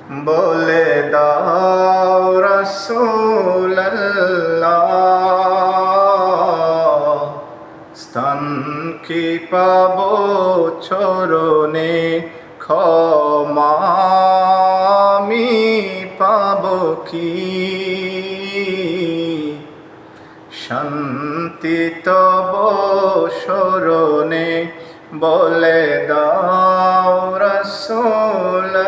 বলে দাও রাসূলুল্লাহ, স্থান কি পাবো চরণে, ক্ষমা আমি পাবো কি? শান্তি তব শরণে, বলে দাও রাসূলুল্লাহ,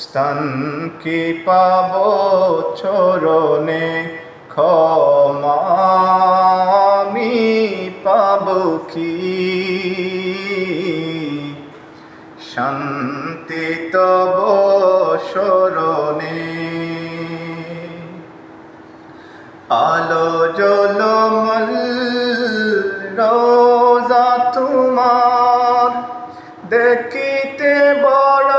স্থান কি পাবো চরণে, ক্ষমা আমি পাবো কি? শান্তি তব শরণে। আলো ঝলমল রোজা তোমার, দেখিতে বড়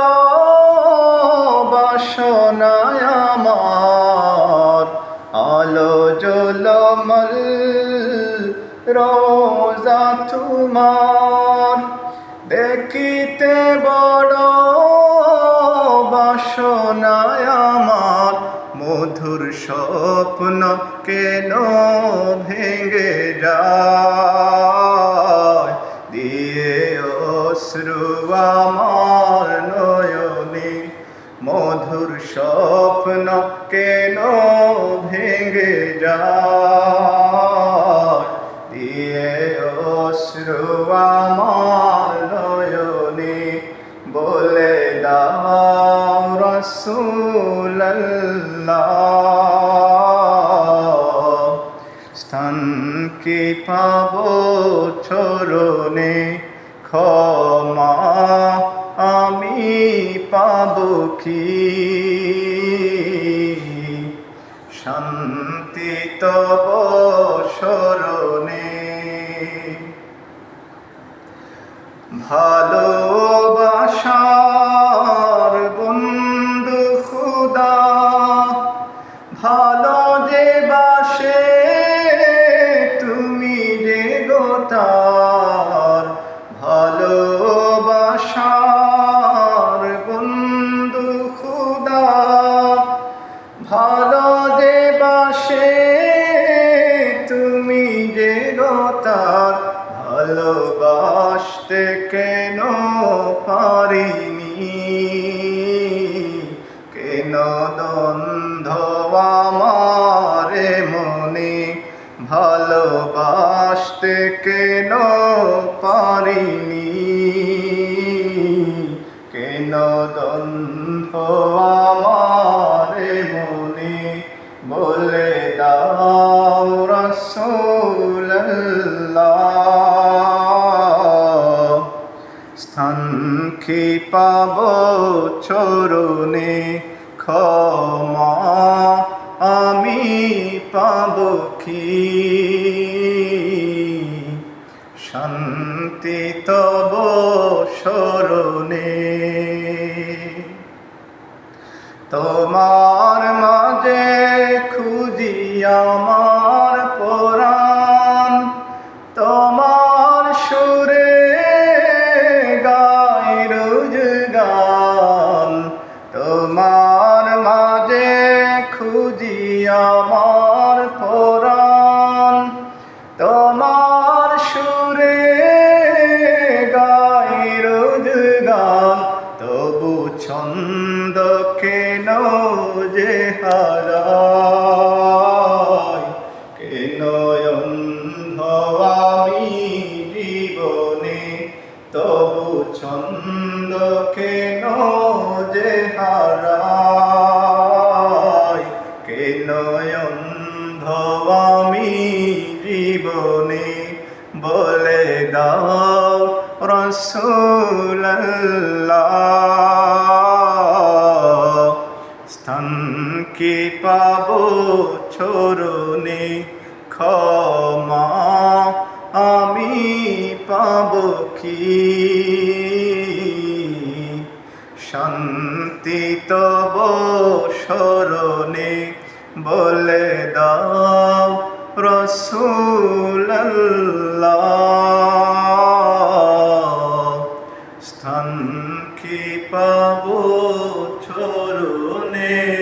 বাসনায় আমার। আলো ঝলমল রোজা তোমার, দেখিতে বড় বাসনায় আমার। মধুর স্বপ্ন কেন ভেঙে যায়, দিয়ে অশ্রু আমার নয়নে। মধুর স্বপ্ন কেন ভেঙে যায়, দিয়ে অশ্রু আমার নয়নে। বলে দাও রাসূলুল্লাহ, স্থান কি পাবো চরণে, ক্ষমা আমি পাবো কি? শান্তি তব শরণে। ভালোবাসার বন্ধু খুদা, ভালো যে বাসে তুমি যে গোতার। ভালোবাসার বন্ধু খুদা, ভালো যে বাসে তুমি যে গোতার। ভালোবাসতে কেন পারিনি, কেন দ্বন্দ্ব আমার মনে। ভালোবাসতে কেন পারিনি, কেন দ্বন্দ্ব আমার মনে। বলে দাও রাসূলুল্লাহ, স্থান কি পাবো চরণে, ক্ষমা আমি পাবো কি? শান্তি তব শরণে। তোমার মাঝে খুঁজি আমার পরাণ, তোমার সুরে গাই রোজ গান। তোমার মাঝে খুঁজি আমার পরাণ, তোমার সুরে গাই রোজ গান। তবু ছন্দ কেন যে হারাই, কেন অন্ধ আমি জীবনে। তবু ছন্দ কেন যে হারাই, কেন অন্ধ আমি জীবনে। বলে দাও রাসূলুল্লাহ, স্থান কি পাবো চরণে, ক্ষমা আমি পাবো কি? শান্তি তব শরণে, বলে দাও রাসূলুল্লাহ, স্থান কি পাবো চরণে।